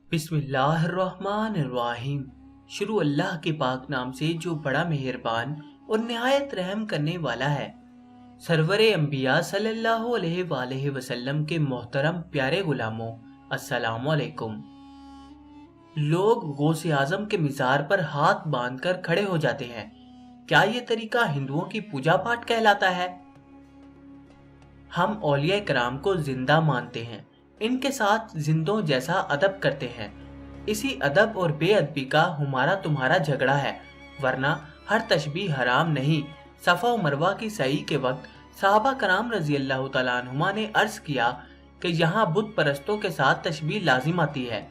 بسم اللہ الرحمن الرحیم۔ شروع اللہ کے پاک نام سے جو بڑا مہربان اور نہایت رحم کرنے والا ہے۔ سرور انبیاء صلی اللہ علیہ وآلہ وسلم کے محترم پیارے غلاموں، السلام علیکم۔ لوگ غوث اعظم کے مزار پر ہاتھ باندھ کر کھڑے ہو جاتے ہیں۔ کیا یہ طریقہ ہندوؤں کی پوجا پاٹ کہلاتا ہے؟ ہم اولیاء کرام کو زندہ مانتے ہیں، ان کے ساتھ زندوں جیسا ادب کرتے ہیں۔ اسی ادب اور بے ادبی کا ہمارا تمہارا جھگڑا ہے، ورنہ ہر تشبیہ حرام نہیں۔ صفا و مروہ کی سعی کے وقت صحابہ کرام رضی اللہ تعالیٰ عنہما نے عرض کیا کہ یہاں بت پرستوں کے ساتھ تشبیہ لازم آتی ہے۔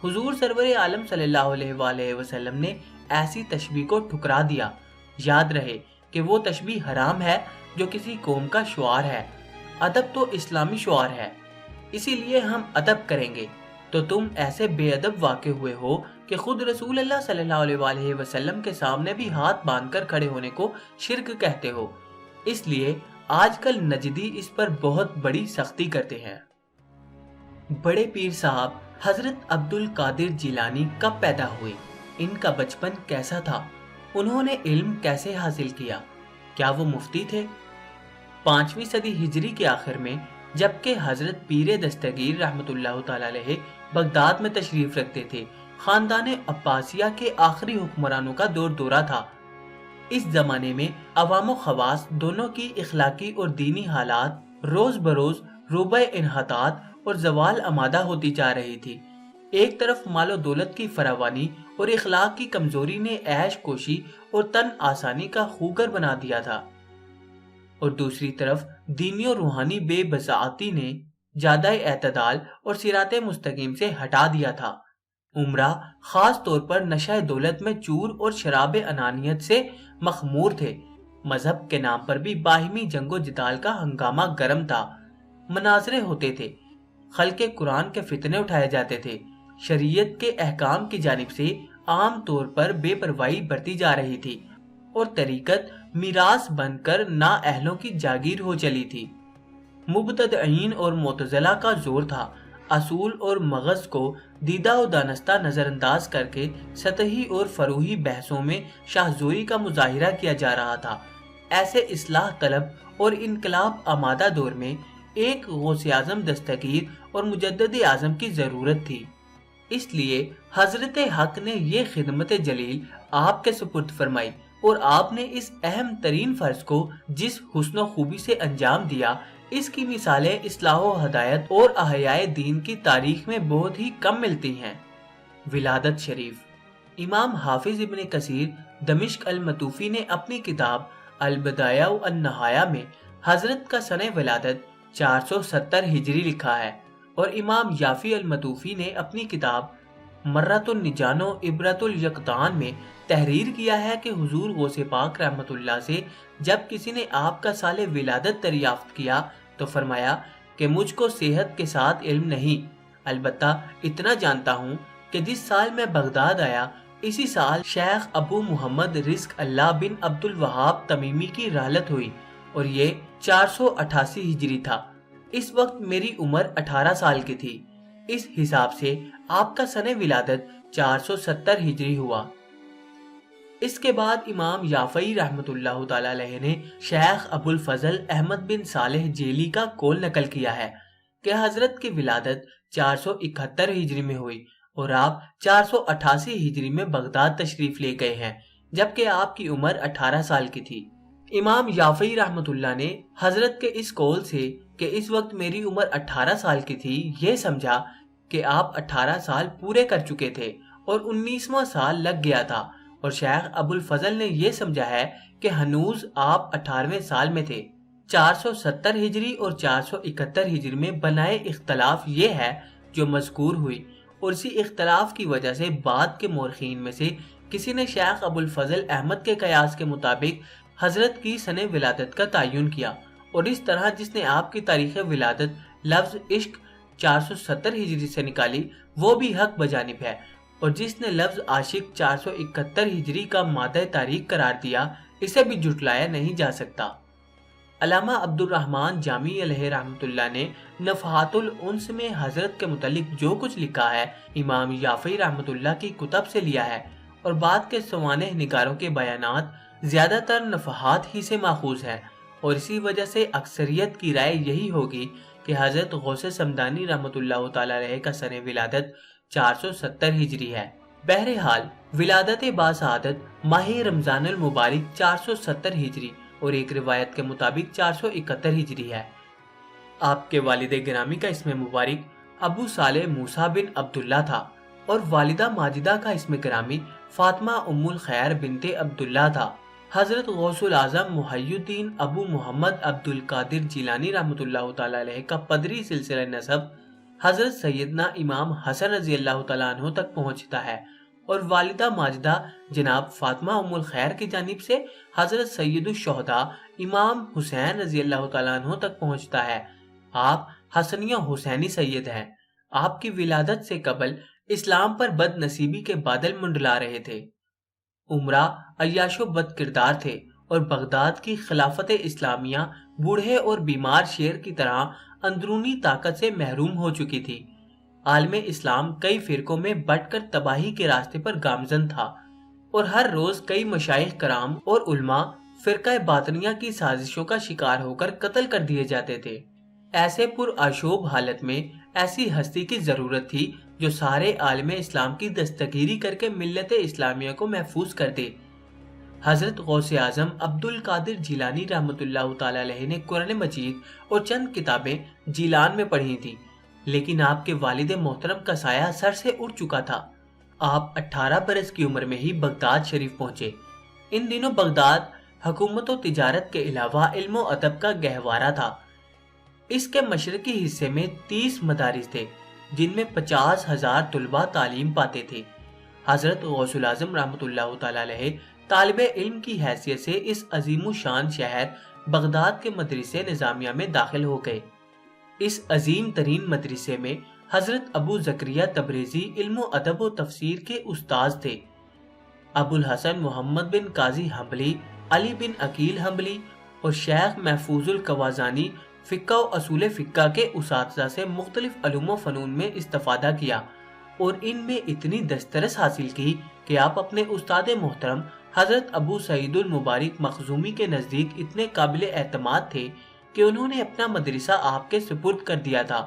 حضور سرور عالم صلی اللہ علیہ وآلہ وسلم نے ایسی تشبیہ کو ٹھکرا دیا۔ یاد رہے کہ وہ تشبیہ حرام ہے جو کسی قوم کا شعار ہے۔ ادب تو اسلامی شعار ہے، اسی لیے ہم ادب کریں گے۔ تو تم ایسے بے ادب واقع ہوئے ہو کہ خود رسول اللہ صلی اللہ علیہ وآلہ وسلم کے سامنے بھی ہاتھ باندھ کر کھڑے ہونے کو شرک کہتے ہو۔ اس لیے آج کل نجدی اس پر بہت بڑی سختی کرتے ہیں۔ بڑے پیر صاحب حضرت عبد القادر جیلانی کب پیدا ہوئے؟ ان کا بچپن کیسا تھا؟ انہوں نے علم کیسے حاصل کیا؟ کیا وہ مفتی تھے؟ 5ویں صدی ہجری کے آخر میں، جبکہ حضرت پیر دستگیر رحمت اللہ تعالیٰ علیہ بغداد میں تشریف رکھتے تھے، خاندان عباسیہ کے آخری حکمرانوں کا دورہ تھا۔ اس زمانے میں عوام و خواص دونوں کی اخلاقی اور دینی حالات روز بروز روبہ انحطاط اور زوال آمادہ ہوتی جا رہی تھی۔ ایک طرف مال و دولت کی فراوانی اور اخلاق کی کمزوری نے عیش کوشی اور تن آسانی کا خوگر بنا دیا تھا، اور دوسری طرف دینی اور روحانی بے بساطی نے جادہ اعتدال اور صراط مستقیم سے ہٹا دیا تھا۔ عمرہ خاص طور پر نشہ دولت میں چور اور شراب انانیت سے مخمور تھے۔ مذہب کے نام پر بھی باہمی جنگ و جدال کا ہنگامہ گرم تھا۔ مناظرے ہوتے تھے، خلق قرآن کے فتنے اٹھائے جاتے تھے، شریعت کے احکام کی جانب سے عام طور پر بے پرواہی برتی جا رہی تھی، اور طریقت میراث بن کر نااہلوں کی جاگیر ہو چلی تھی۔ مبتدعین اور معتزلہ کا زور تھا۔ اصول اور مغز کو دیدہ و دانستہ نظر انداز کر کے سطحی اور فروعی بحثوں میں شاہزوئی کا مظاہرہ کیا جا رہا تھا۔ ایسے اصلاح طلب اور انقلاب آمادہ دور میں ایک غوث اعظم دستگیر اور مجدد اعظم کی ضرورت تھی۔ اس لیے حضرت حق نے یہ خدمت جلیل آپ کے سپرد فرمائی، اور آپ نے اس اہم ترین فرض کو جس حسن و خوبی سے انجام دیا، اس کی مثالیں اصلاح و ہدایت اور احیاء دین کی تاریخ میں بہت ہی کم ملتی ہیں۔ ولادت شریف۔ امام حافظ ابن کثیر دمشق المطوفی نے اپنی کتاب البدایہ و النہایہ میں حضرت کا سنہ ولادت 470 ہجری لکھا ہے، اور امام یافی المطوفی نے اپنی کتاب مرۃ النجان و عبرۃ الیقظان میں تحریر کیا ہے کہ حضور غوث پاک رحمت اللہ سے جب کسی نے آپ کا سال ولادت دریافت کیا تو فرمایا کہ مجھ کو صحت کے ساتھ علم نہیں، البتہ اتنا جانتا ہوں کہ جس سال میں بغداد آیا اسی سال شیخ ابو محمد رزق اللہ بن عبد الوہاب تمیمی کی رحلت ہوئی، اور یہ 488 ہجری تھا۔ اس وقت میری عمر 18 سال کی تھی۔ اس حساب سے آپ کا سنہ ولادت 470 ہجری ہوا۔ اس کے بعد امام یافعی رحمت اللہ تعالیٰ علیہ نے شیخ ابو الفضل احمد بن صالح جیلی کا قول نقل کیا ہے کہ حضرت کی ولادت 471 ہجری میں ہوئی، اور آپ 488 ہجری میں بغداد تشریف لے گئے ہیں، جبکہ آپ کی عمر 18 سال کی تھی۔ امام یافعی رحمت اللہ نے حضرت کے اس قول سے کہ اس وقت میری عمر 18 سال کی تھی یہ سمجھا کہ آپ 18 سال پورے کر چکے تھے اور 19واں سال لگ گیا تھا، اور شیخ ابو الفضل نے یہ سمجھا ہے کہ ہنوز آپ 18ویں سال میں تھے۔ 470 ہجری اور 471 ہجری میں بنائے اختلاف یہ ہے جو مذکور ہوئی، اور اسی اختلاف کی وجہ سے بعد کے مورخین میں سے کسی نے شیخ ابو الفضل احمد کے قیاس کے مطابق حضرت کی سنہ ولادت کا تعین کیا، اور اس طرح جس نے آپ کی تاریخ ولادت لفظ عشق 470 ہجری سے نکالی وہ بھی حق بجانب ہے، اور جس نے لفظ عاشق 471 ہجری کا مادہ تاریخ قرار دیا اسے بھی جھٹلایا نہیں جا سکتا۔ علامہ عبد الرحمن جامی علیہ رحمۃ اللہ نے نفحات الانس میں حضرت کے متعلق جو کچھ لکھا ہے امام یافعی رحمۃ اللہ کی کتب سے لیا ہے، اور بعد کے سوانح نگاروں کے بیانات زیادہ تر نفحات ہی سے ماخوذ ہیں، اور اسی وجہ سے اکثریت کی رائے یہی ہوگی کہ حضرت غوث سمدانی رحمۃ اللہ تعالی علیہ کا سن ولادت 470 ہجری ہے۔ بہرحال ولادت باسعادت ماہ رمضان المبارک 470 ہجری اور ایک روایت کے مطابق 471 ہجری ہے۔ آپ کے والد گرامی کا اسم مبارک ابو صالح موسیٰ بن عبداللہ تھا، اور والدہ ماجدہ کا اسم گرامی فاطمہ ام الخیر بنت عبداللہ تھا۔ حضرت غوث العظم محی الدین ابو محمد عبد القادر جیلانی رحمۃ اللہ تعالی علیہ کا پدری سلسلہ نسب حضرت سیدنا امام حسن رضی اللہ تعالیٰ عنہ تک پہنچتا ہے، اور والدہ ماجدہ جناب فاطمہ ام الخیر کی جانب سے حضرت سید الشہداء امام حسین رضی اللہ تعالیٰ عنہ تک پہنچتا ہے۔ آپ حسنیہ حسینی سید ہیں۔ آپ کی ولادت سے قبل اسلام پر بد نصیبی کے بادل منڈلا رہے تھے۔ عمرہ عیاش و بد کردار تھے، اور بغداد کی خلافت اسلامیہ بوڑھے اور بیمار شیر کی طرح اندرونی طاقت سے محروم ہو چکی تھی۔ عالم اسلام کئی فرقوں میں بٹ کر تباہی کے راستے پر گامزن تھا، اور ہر روز کئی مشائخ کرام اور علماء فرقہ باطنیہ کی سازشوں کا شکار ہو کر قتل کر دیے جاتے تھے۔ ایسے پرآشوب حالت میں ایسی ہستی کی ضرورت تھی جو سارے عالم اسلام کی دستگیری کر کے ملت اسلامیہ کو محفوظ کر دے۔ حضرت غوث اعظم عبد القادر جیلانی رحمۃ اللہ تعالی علیہ نے قرآن مجید اور چند کتابیں جیلان میں پڑھی تھیں، لیکن آپ کے والد محترم کا سایہ سر سے اٹھ چکا تھا۔ آپ 18 برس کی عمر میں ہی بغداد شریف پہنچے۔ ان دنوں بغداد حکومت و تجارت کے علاوہ علم و ادب کا گہوارہ تھا۔ اس کے مشرقی حصے میں 30 مدارس تھے، جن میں 50,000 طلباء تعلیم پاتے تھے۔ حضرت غوث العظم رحمۃ اللہ تعالی علیہ طالب علم کی حیثیت سے اس عظیم الشان شہر بغداد کے مدرسے نظامیہ میں داخل ہو گئے۔ اس عظیم ترین مدرسے میں حضرت ابو زکریا تبریزی علم و ادب و تفسیر کے استاذ تھے۔ ابو الحسن محمد بن قاضی حنبلی، علی بن عقیل حنبلی اور شیخ محفوظ القوازانی فقہ و اصول فقہ کے اساتذہ سے مختلف علوم و فنون میں استفادہ کیا، اور ان میں اتنی دسترس حاصل کی کہ آپ اپنے استاد محترم حضرت ابو سعید المبارک مخزومی کے نزدیک اتنے قابل اعتماد تھے کہ انہوں نے اپنا مدرسہ آپ کے سپرد کر دیا تھا۔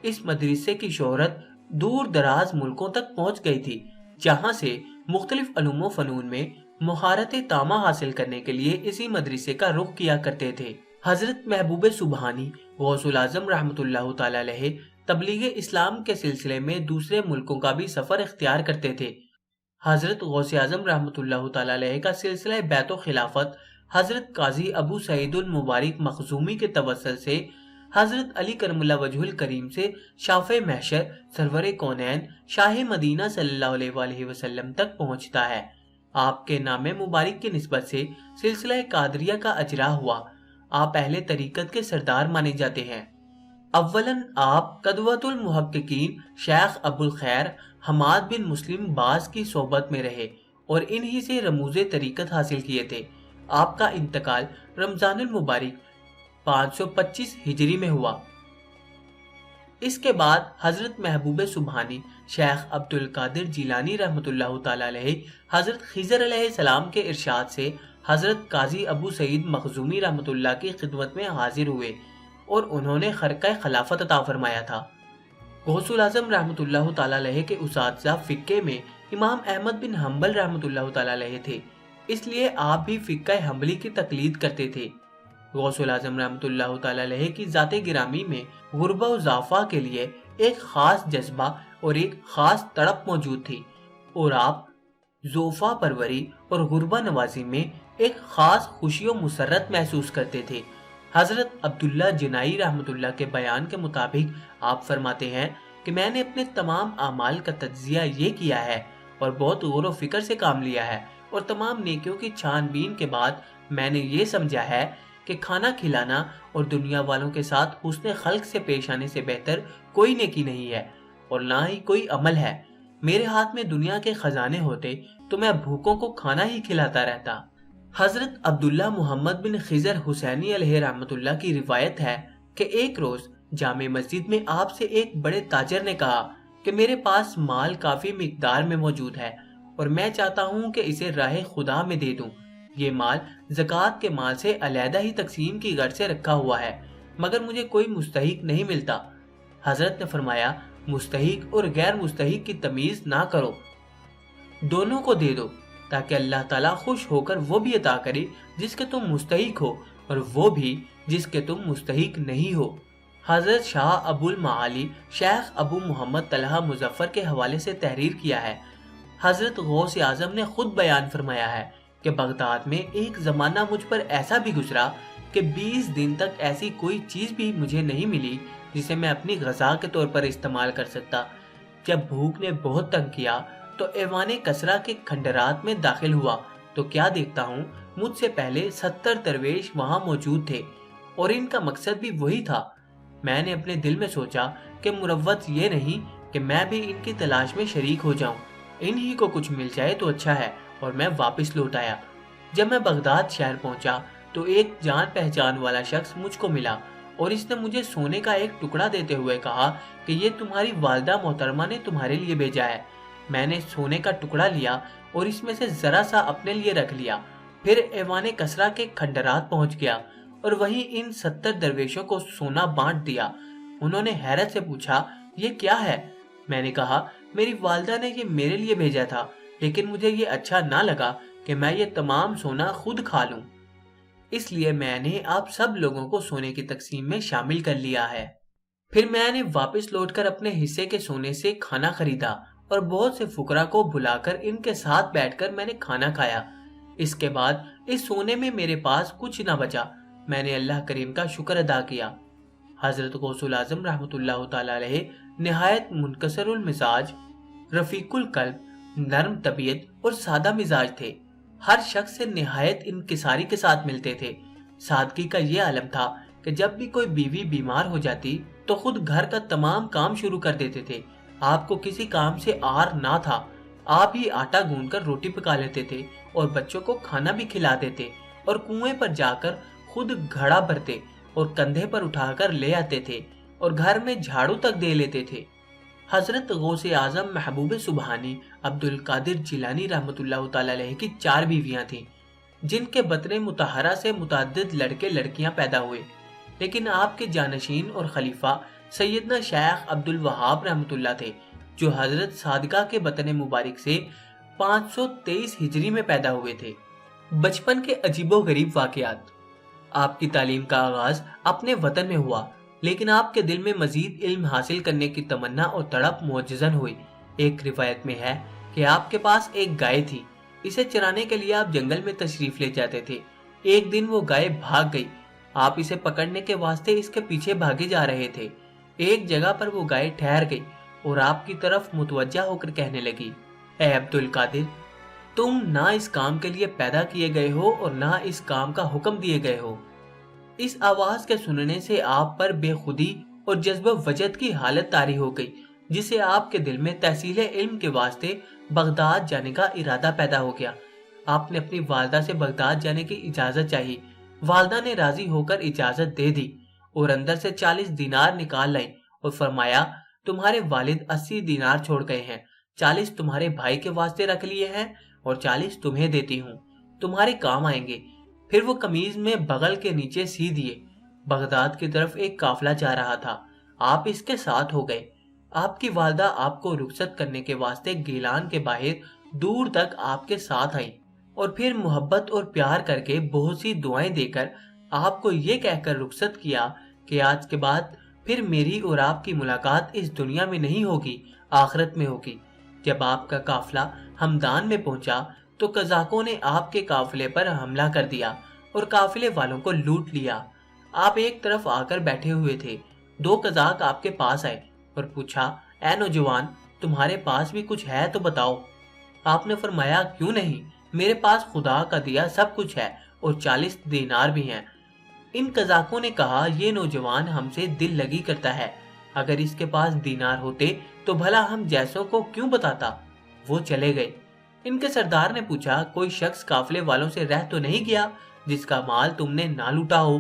اس مدرسے کی شہرت دور دراز ملکوں تک پہنچ گئی تھی، جہاں سے مختلف علوم و فنون میں مہارت تامہ حاصل کرنے کے لیے اسی مدرسے کا رخ کیا کرتے تھے۔ حضرت محبوب سبحانی غوث العظم رحمۃ اللہ تعالی علیہ تبلیغ اسلام کے سلسلے میں دوسرے ملکوں کا بھی سفر اختیار کرتے تھے۔ حضرت غوث اعظم رحمۃ اللہ تعالی علیہ کا سلسلہ بیعت و خلافت حضرت قاضی ابو سعید المبارک مخزومی کے توسل سے حضرت علی کرم اللہ وجہ الکریم سے شافع محشر سرور کونین شاہ مدینہ صلی اللہ علیہ وآلہ وسلم تک پہنچتا ہے۔ آپ کے نام مبارک کی نسبت سے سلسلہ قادریہ کا اجرا ہوا۔ آپ اہل طریقت کے سردار مانے جاتے ہیں۔ اولاً آپ قدوۃ المحققین شیخ ابو الخیر حماد بن مسلم باز کی صحبت میں رہے اور انہی سے رموز طریقت حاصل کیے تھے۔ آپ کا انتقال رمضان المبارک 525 ہجری میں ہوا۔ اس کے بعد حضرت محبوب سبحانی شیخ عبد القادر جیلانی رحمۃ اللہ تعالی علیہ حضرت خضر علیہ السلام کے ارشاد سے حضرت قاضی ابو سعید مخزومی رحمۃ اللہ کی خدمت میں حاضر ہوئے اور انہوں نے خرقہ خلافت عطا فرمایا تھا۔ غوث العظم رحمۃ اللہ تعالی علیہ کے اساتذہ فقہ میں امام احمد بن حنبل رحمۃ اللہ تعالی علیہ تھے، اس لیے آپ بھی فقہ حنبلی کی تقلید کرتے تھے۔ غوث العظم رحمۃ اللہ تعالی علیہ کی ذات گرامی میں غربہ و ضعفا کے لیے ایک خاص جذبہ اور ایک خاص تڑپ موجود تھی، اور آپ ضعفا پروری اور غربہ نوازی میں ایک خاص خوشی و مسرت محسوس کرتے تھے۔ حضرت عبداللہ جنائی رحمۃ اللہ کے بیان کے مطابق آپ فرماتے ہیں کہ میں نے اپنے تمام اعمال کا تجزیہ یہ کیا ہے اور بہت غور و فکر سے کام لیا ہے، اور تمام نیکیوں کی چھان بین کے بعد میں نے یہ سمجھا ہے کہ کھانا کھلانا اور دنیا والوں کے ساتھ حسن خلق سے پیش آنے سے بہتر کوئی نیکی نہیں ہے اور نہ ہی کوئی عمل ہے۔ میرے ہاتھ میں دنیا کے خزانے ہوتے تو میں بھوکوں کو کھانا ہی کھلاتا رہتا۔ حضرت عبداللہ محمد بن خضر حسینی علیہ رحمت اللہ کی روایت ہے کہ ایک روز جامع مسجد میں آپ سے ایک بڑے تاجر نے کہا کہ میرے پاس مال کافی مقدار میں موجود ہے اور میں چاہتا ہوں کہ اسے راہ خدا میں دے دوں۔ یہ مال زکوٰۃ کے مال سے علیحدہ ہی تقسیم کی غرض سے رکھا ہوا ہے، مگر مجھے کوئی مستحق نہیں ملتا۔ حضرت نے فرمایا، مستحق اور غیر مستحق کی تمیز نہ کرو، دونوں کو دے دو، تاکہ اللہ تعالیٰ خوش ہو کر وہ بھی عطا کرے جس کے تم مستحق ہو اور وہ بھی جس کے تم مستحق نہیں ہو۔ حضرت شاہ ابو المعالی شیخ ابو محمد طلحہ مظفر کے حوالے سے تحریر کیا ہے۔ حضرت غوث اعظم نے خود بیان فرمایا ہے کہ بغداد میں ایک زمانہ مجھ پر ایسا بھی گزرا کہ 20 دن تک ایسی کوئی چیز بھی مجھے نہیں ملی جسے میں اپنی غذا کے طور پر استعمال کر سکتا۔ جب بھوک نے بہت تنگ کیا تو ایوان کسرا کے کھنڈرات میں داخل ہوا تو کیا دیکھتا ہوں، مجھ سے پہلے 70 درویش وہاں موجود تھے اور ان کا مقصد بھی وہی تھا۔ میں نے اپنے دل میں سوچا کہ مروت یہ نہیں کہ میں بھی ان کی تلاش میں شریک ہو جاؤں، انہی کو کچھ مل جائے تو اچھا ہے، اور میں واپس لوٹ آیا۔ جب میں بغداد شہر پہنچا تو ایک جان پہچان والا شخص مجھ کو ملا اور اس نے مجھے سونے کا ایک ٹکڑا دیتے ہوئے کہا کہ یہ تمہاری والدہ محترمہ نے تمہارے لیے بھیجا ہے۔ میں نے سونے کا ٹکڑا لیا اور اس میں سے ذرا سا اپنے لیے رکھ لیا، پھر ایوان کسرا کے کھنڈرات پہنچ گیا اور وہیں ان 70 درویشوں کو سونا بانٹ دیا۔ انہوں نے حیرت سے پوچھا، یہ کیا ہے؟ میں نے کہا، میری والدہ نے یہ میرے لیے بھیجا تھا، لیکن مجھے یہ اچھا نہ لگا کہ میں یہ تمام سونا خود کھا لوں، اس لیے میں نے آپ سب لوگوں کو سونے کی تقسیم میں شامل کر لیا ہے۔ پھر میں نے واپس لوٹ کر اپنے حصے کے سونے سے کھانا خریدا اور بہت سے فقراء کو بلا کر ان کے ساتھ بیٹھ کر میں نے کھانا کھایا۔ اس کے بعد اس سونے میں میرے پاس کچھ نہ بچا۔ میں نے اللہ کریم کا شکر ادا کیا۔ حضرت غوث الاعظم رحمۃ اللہ تعالی علیہ نہایت منکسر المزاج، رفیق القلب، نرم طبیعت اور سادہ مزاج تھے۔ ہر شخص سے نہایت انکساری کے ساتھ ملتے تھے۔ سادگی کا یہ عالم تھا کہ جب بھی کوئی بیوی بیمار ہو جاتی تو خود گھر کا تمام کام شروع کر دیتے تھے۔ آپ کو کسی کام سے آر نہ تھا، آپ ہی آٹا گوندھ کر روٹی پکا لیتے تھے اور بچوں کو کھانا بھی کھلا دیتے اور کنویں پر جا کر خود گھڑا بھرتے اور کندھے پر اٹھا کر لے آتے تھے اور گھر میں جھاڑو تک دے لیتے تھے۔ حضرت غوث اعظم محبوب سبحانی عبد القادر جیلانی رحمۃ اللہ تعالی علیہ کی 4 بیویاں تھیں، جن کے بطن مطہرہ سے متعدد لڑکے لڑکیاں پیدا ہوئے، لیکن آپ کے جانشین اور خلیفہ سیدنا شیخ عبد الوہاب رحمۃ اللہ تھے، جو حضرت صادقہ کے بطن مبارک سے 523 ہجری میں پیدا ہوئے تھے۔ بچپن کے عجیب و غریب واقعات۔ آپ کی تعلیم کا آغاز اپنے وطن میں ہوا، لیکن آپ کے دل میں مزید علم حاصل کرنے کی تمنا اور تڑپ معجزن ہوئی۔ ایک روایت میں ہے کہ آپ کے پاس ایک گائے تھی، اسے چرانے کے لیے آپ جنگل میں تشریف لے جاتے تھے۔ ایک دن وہ گائے بھاگ گئی، آپ اسے پکڑنے کے واسطے اس کے پیچھے بھاگے جا رہے تھے۔ ایک جگہ پر وہ گائے ٹھہر گئی اور آپ کی طرف متوجہ ہو کر کہنے لگی، اے عبد القادر، تم نہ اس کام کے لیے پیدا کیے گئے ہو اور نہ اس کام کا حکم دیے گئے ہو۔ اس آواز کے سننے سے آپ پر بے خودی اور جذبہ وجد کی حالت طاری ہو گئی، جسے آپ کے دل میں تحصیل علم کے واسطے بغداد جانے کا ارادہ پیدا ہو گیا۔ آپ نے اپنی والدہ سے بغداد جانے کی اجازت چاہی۔ والدہ نے راضی ہو کر اجازت دے دی اور اندر سے 40 دینار نکال لائیں اور فرمایا، تمہارے والد 80 دینار چھوڑ گئے ہیں، 40 تمہارے بھائی کے واسطے رکھ لیے ہیں اور 40 تمہیں دیتی ہوں، تمہارے کام آئیں گے۔ پھر وہ قمیض میں بغل کے نیچے سی دیے۔ بغداد کی طرف ایک قافلہ جا رہا تھا، آپ اس کے ساتھ ہو گئے۔ آپ کی والدہ آپ کو رخصت کرنے کے واسطے گیلان کے باہر دور تک آپ کے ساتھ آئیں اور پھر محبت اور پیار کر کے بہت سی دعائیں دے کر آپ کو یہ کہہ کر رخصت کیا کہ آج کے بعد پھر میری اور آپ کی ملاقات اس دنیا میں نہیں ہوگی، آخرت میں ہوگی۔ جب آپ کا قافلہ ہمدان میں پہنچا تو قزاقوں نے آپ کے قافلے پر حملہ کر دیا اور قافلے والوں کو لوٹ لیا۔ آپ ایک طرف آ کر بیٹھے ہوئے تھے، 2 قزاق آپ کے پاس آئے اور پوچھا، اے نوجوان، تمہارے پاس بھی کچھ ہے تو بتاؤ۔ آپ نے فرمایا، کیوں نہیں، میرے پاس خدا کا دیا سب کچھ ہے اور 40 دینار بھی ہیں۔ ان قزاقوں نے کہا، یہ نوجوان ہم سے دل لگی کرتا ہے، اگر اس کے پاس دینار ہوتے تو بھلا ہم جیسوں کو کیوں بتاتا۔ وہ چلے گئے۔ ان کے سردار نے پوچھا کوئی شخص قافلے والوں سے رہ تو نہیں گیا جس کا مال تم نے نہ لوٹا ہو؟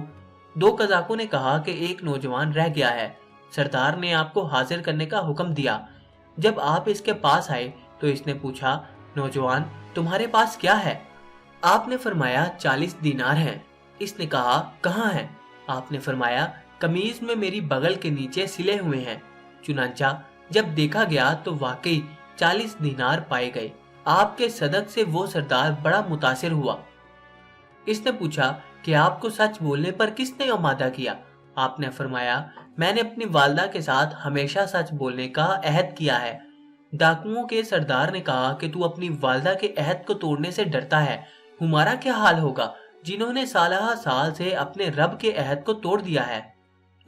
دو قزاقوں نے کہا کہ ایک نوجوان رہ گیا ہے، سردار نے آپ کو حاضر کرنے کا حکم دیا۔ جب آپ اس کے پاس آئے تو اس نے پوچھا نوجوان تمہارے پاس کیا ہے؟ آپ نے فرمایا 40 دینار ہیں۔ اس نے کہا کہاں ہیں؟ آپ نے فرمایا قمیض میں میری بغل کے نیچے سلے ہوئے ہیں۔ چنانچہ جب دیکھا گیا تو واقعی 40 دینار پائے گئے۔ آپ کے صدق سے وہ سردار بڑا متاثر ہوا۔ اس نے پوچھا کہ آپ کو سچ بولنے پر کس نے آمادہ کیا؟ آپ نے فرمایا میں نے اپنی والدہ کے ساتھ ہمیشہ سچ بولنے کا عہد کیا ہے۔ ڈاکوؤں کے سردار نے کہا کہ تو اپنی والدہ کے عہد کو توڑنے سے ڈرتا ہے، ہمارا کیا حال ہوگا جنہوں نے سالہ سال سے اپنے رب کے عہد کو توڑ دیا ہے؟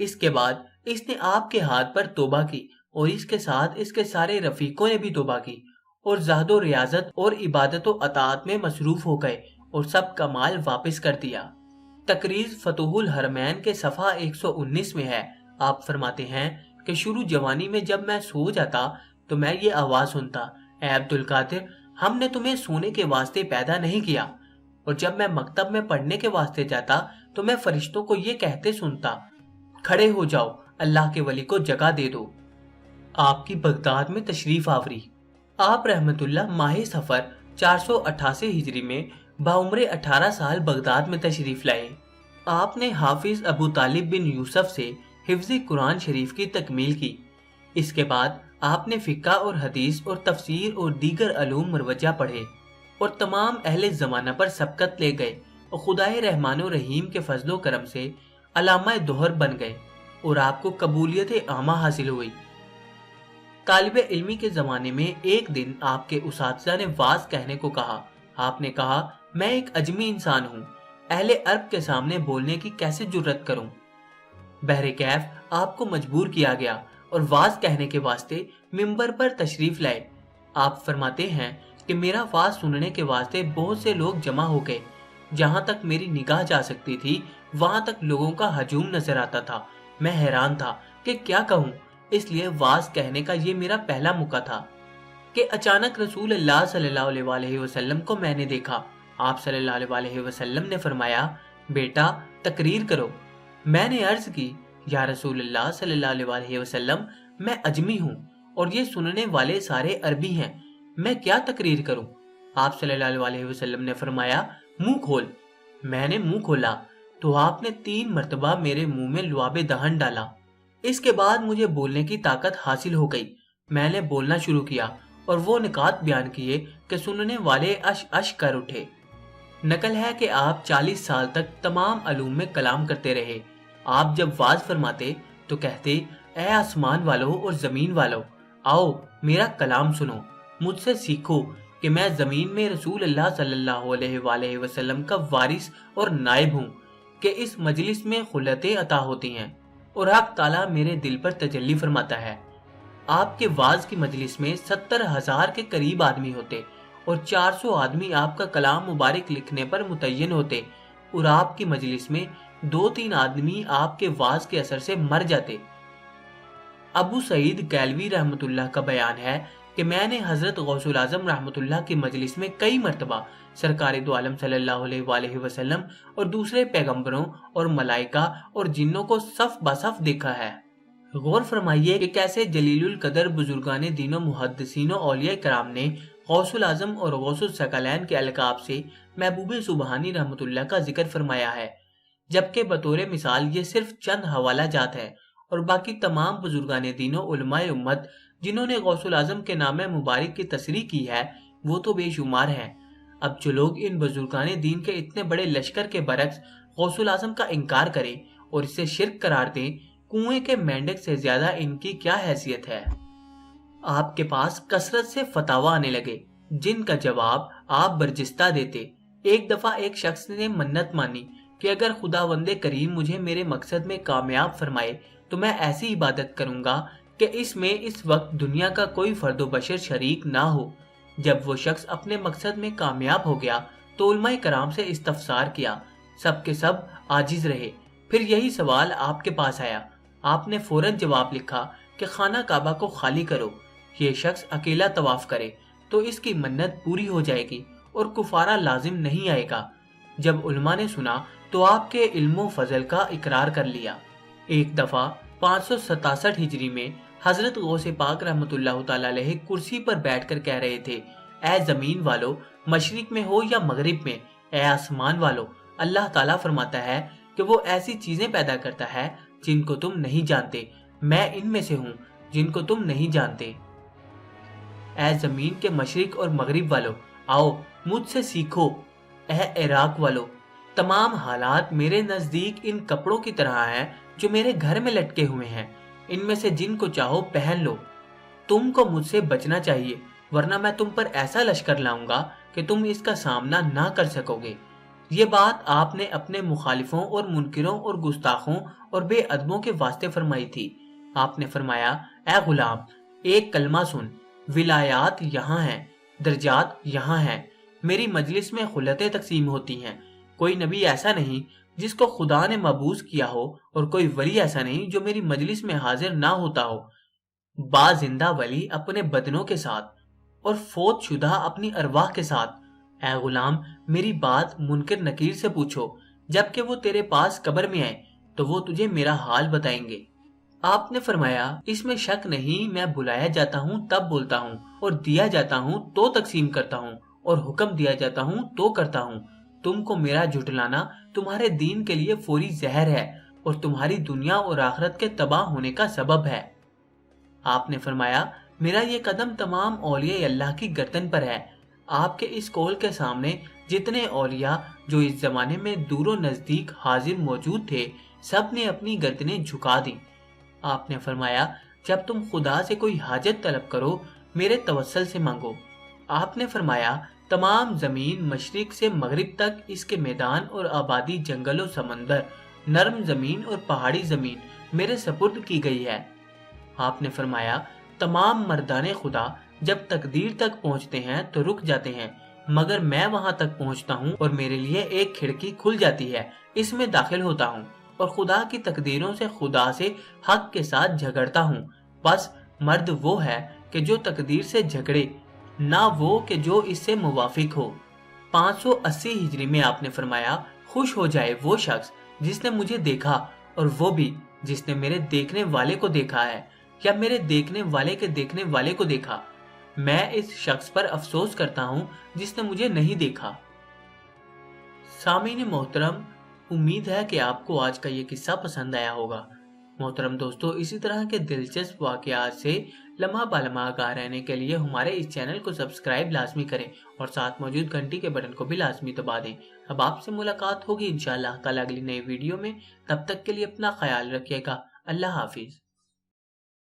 اس کے بعد اس نے آپ کے ہاتھ پر توبہ کی اور اس کے ساتھ اس کے سارے رفیقوں نے بھی توبہ کی اور زہد و ریاضت اور عبادت و اطاعت میں مصروف ہو گئے اور سب کا مال واپس کر دیا۔ تقریر فتوح الحرمین کے صفحہ 119 میں ہے۔ آپ فرماتے ہیں کہ شروع جوانی میں جب میں سو جاتا تو میں یہ آواز سنتا، اے عبد القادر ہم نے تمہیں سونے کے واسطے پیدا نہیں کیا، اور جب میں مکتب میں پڑھنے کے واسطے جاتا تو میں فرشتوں کو یہ کہتے سنتا، کھڑے ہو جاؤ اللہ کے ولی کو جگہ دے دو۔ آپ کی بغداد میں تشریف آوری۔ آپ رحمت اللہ ماہ سفر 488 ہجری میں بعمر 18 سال بغداد میں تشریف لائے۔ آپ نے حافظ ابو طالب بن یوسف سے حفظ قرآن شریف کی تکمیل کی۔ اس کے بعد آپ نے فقہ اور حدیث اور تفسیر اور دیگر علوم مروجہ پڑھے اور تمام اہل زمانہ پر سبقت لے گئے اور خدائے رحمان و رحیم کے فضل و کرم سے علامہ دہر بن گئے اور آپ کو قبولیت عامہ حاصل ہوئی۔ طالب علمی کے زمانے میں ایک دن آپ کے اساتذہ نے واز کہنے کو کہا۔ آپ نے کہا میں ایک عجمی انسان ہوں، اہل عرب کے سامنے بولنے کی کیسے جرت کروں؟ بہرکیف آپ کو مجبور کیا گیا اور واز کہنے کے واسطے ممبر پر تشریف لائے۔ آپ فرماتے ہیں کہ میرا واز سننے کے واسطے بہت سے لوگ جمع ہو گئے، جہاں تک میری نگاہ جا سکتی تھی وہاں تک لوگوں کا ہجوم نظر آتا تھا۔ میں حیران تھا کہ کیا کہوں، اس لیے واز کہنے کا یہ میرا پہلا موقع تھا کہ اچانک رسول اللہ صلی اللہ علیہ وآلہ وسلم کو میں نے دیکھا۔ آپ صلی اللہ علیہ وآلہ وسلم نے فرمایا بیٹا تقریر کرو۔ میں نے عرض کی یا رسول اللہ صلی اللہ علیہ وآلہ وسلم میں عجمی ہوں اور یہ سننے والے سارے عربی ہیں، میں کیا تقریر کروں؟ آپ صلی اللہ علیہ وآلہ وسلم نے فرمایا منہ کھول۔ میں نے منہ کھولا تو آپ نے 3 مرتبہ میرے منہ میں لعاب دہن ڈالا۔ اس کے بعد مجھے بولنے کی طاقت حاصل ہو گئی۔ میں نے بولنا شروع کیا اور وہ نکات بیان کیے کہ سننے والے اش اش کر اٹھے۔ نقل ہے کہ آپ 40 سال تک تمام علوم میں کلام کرتے رہے۔ آپ جب واز فرماتے تو کہتے اے آسمان والو اور زمین والو، آؤ میرا کلام سنو، مجھ سے سیکھو کہ میں زمین میں رسول اللہ صلی اللہ علیہ وآلہ وسلم کا وارث اور نائب ہوں، کہ اس مجلس میں خلتیں عطا ہوتی ہیں اور حق تعالیٰ میرے دل پر تجلی فرماتا ہے۔ آپ کے واز کی مجلس میں 70,000 کے قریب آدمی ہوتے اور 400 آدمی آپ کا کلام مبارک لکھنے پر متعین ہوتے، اور آپ کی مجلس میں 2-3 آدمی آپ کے واز کے اثر سے مر جاتے۔ ابو سعید گیلوی رحمت اللہ کا بیان ہے کہ میں نے حضرت غوث الاعظم رحمت اللہ کی مجلس میں کئی مرتبہ سرکار دو عالم صلی اللہ علیہ وآلہ وسلم اور دوسرے پیغمبروں اور ملائکہ اور جنوں کو صف بصف دیکھا ہے۔ غور فرمائیے کہ کیسے جلیل القدر بزرگان دین و محدثین و اولیاء کرام نے غوث الاعظم اور غوث الثقلین کے القاب سے محبوب سبحانی رحمت اللہ کا ذکر فرمایا ہے، جبکہ بطور مثال یہ صرف چند حوالہ جات ہے، اور باقی تمام بزرگان دین و علماء امت جنہوں نے غوث الاعظم کے نام مبارک کی تصریح کی ہے وہ تو بے شمار ہیں۔ اب جو لوگ ان بزرگان دین کے اتنے بڑے لشکر کے برعکس غوث الاعظم کا انکار کریں اور اسے شرک قرار دیں، کنویں کے مینڈک سے زیادہ ان کی کیا حیثیت ہے؟ آپ کے پاس کثرت سے فتاوی آنے لگے جن کا جواب آپ برجستہ دیتے۔ ایک دفعہ ایک شخص نے منت مانی کہ اگر خداوند کریم مجھے میرے مقصد میں کامیاب فرمائے تو میں ایسی عبادت کروں گا کہ اس میں اس وقت دنیا کا کوئی فرد و بشر شریک نہ ہو۔ جب وہ شخص اپنے مقصد میں کامیاب ہو گیا تو علماء کرام سے استفسار کیا، سب کے سب عاجز رہے۔ پھر یہی سوال آپ کے پاس آیا، آپ نے فوراً جواب لکھا کہ خانہ کعبہ کو خالی کرو، یہ شخص اکیلا طواف کرے، تو اس کی منت پوری ہو جائے گی اور کفارہ لازم نہیں آئے گا۔ جب علماء نے سنا تو آپ کے علم و فضل کا اقرار کر لیا۔ ایک دفعہ 567 ہجری میں حضرت غوث پاک رحمۃ اللہ تعالی علیہ کرسی پر بیٹھ کر کہہ رہے تھے، اے زمین والو، مشرق میں ہو یا مغرب میں، اے آسمان والو، اللہ تعالیٰ فرماتا ہے کہ وہ ایسی چیزیں پیدا کرتا ہے جن کو تم نہیں جانتے، میں ان میں سے ہوں جن کو تم نہیں جانتے۔ اے زمین کے مشرق اور مغرب والو، آؤ مجھ سے سیکھو۔ اے عراق والو، تمام حالات میرے نزدیک ان کپڑوں کی طرح ہیں جو میرے گھر میں لٹکے ہوئے ہیں، ان میں سے جن کو چاہو پہن لو۔ تم کو مجھ سے بچنا چاہیے، ورنہ میں تم پر ایسا لشکر لاؤں گا کہ تم اس کا سامنا نہ کر سکو گے۔ یہ بات آپ نے اپنے مخالفوں اور منکروں اور گستاخوں اور بے ادبوں کے واسطے فرمائی تھی۔ آپ نے فرمایا، اے غلام، ایک کلمہ سن، ولایات یہاں ہیں، درجات یہاں ہیں، میری مجلس میں خلتیں تقسیم ہوتی ہیں۔ کوئی نبی ایسا نہیں جس کو خدا نے مبعوث کیا ہو، اور کوئی ولی ایسا نہیں جو میری مجلس میں حاضر نہ ہوتا ہو۔ با زندہ ولی اپنے بدنوں کے ساتھ اور فوت شدہ اپنی ارواح کے ساتھ۔ اے غلام، میری بات منکر نکیر سے پوچھو، جبکہ وہ تیرے پاس قبر میں آئے تو وہ تجھے میرا حال بتائیں گے۔ آپ نے فرمایا، اس میں شک نہیں، میں بلایا جاتا ہوں تب بولتا ہوں، اور دیا جاتا ہوں تو تقسیم کرتا ہوں، اور حکم دیا جاتا ہوں تو کرتا ہوں۔ تم کو میرا جھٹلانا تمہارے دین کے لیے فوری زہر ہے اور تمہاری دنیا اور آخرت کے تباہ ہونے کا سبب ہے۔ آپ نے فرمایا، میرا یہ قدم تمام اولیاء اللہ کی گردن پر ہے۔ آپ کے اس قول کے سامنے جتنے اولیاء جو اس زمانے میں دور و نزدیک حاضر موجود تھے، سب نے اپنی گردنیں جھکا دی۔ آپ نے فرمایا، جب تم خدا سے کوئی حاجت طلب کرو، میرے توسل سے مانگو۔ آپ نے فرمایا، تمام زمین مشرق سے مغرب تک، اس کے میدان اور آبادی، جنگل و سمندر، نرم زمین اور پہاڑی زمین میرے سپرد کی گئی ہے۔ آپ نے فرمایا، تمام مردان خدا جب تقدیر تک پہنچتے ہیں تو رک جاتے ہیں، مگر میں وہاں تک پہنچتا ہوں اور میرے لیے ایک کھڑکی کھل جاتی ہے، اس میں داخل ہوتا ہوں اور خدا کی تقدیروں سے خدا سے حق کے ساتھ جھگڑتا ہوں۔ بس مرد وہ ہے کہ جو تقدیر سے جھگڑے، نہ وہ کہ جو اس سے موافق ہو۔ 580 ہجری میں آپ نے فرمایا، خوش ہو جائے وہ شخص جس نے مجھے دیکھا، اور وہ بھی جس نے میرے دیکھنے والے کو دیکھا ہے، یا میرے دیکھنے والے کے دیکھنے والے کو دیکھا۔ میں اس شخص پر افسوس کرتا ہوں جس نے مجھے نہیں دیکھا۔ سامعین محترم، امید ہے کہ آپ کو آج کا یہ قصہ پسند آیا ہوگا۔ محترم دوستو، اسی طرح کے دلچسپ واقعات سے لمحہ بالمحہ آگاہ رہنے کے لیے ہمارے اس چینل کو سبسکرائب لازمی کریں اور ساتھ موجود گھنٹی کے بٹن کو بھی لازمی دبا دیں۔ اب آپ سے ملاقات ہوگی انشاءاللہ تعالی اگلی نئی ویڈیو میں۔ تب تک کے لیے اپنا خیال رکھیے گا۔ اللہ حافظ۔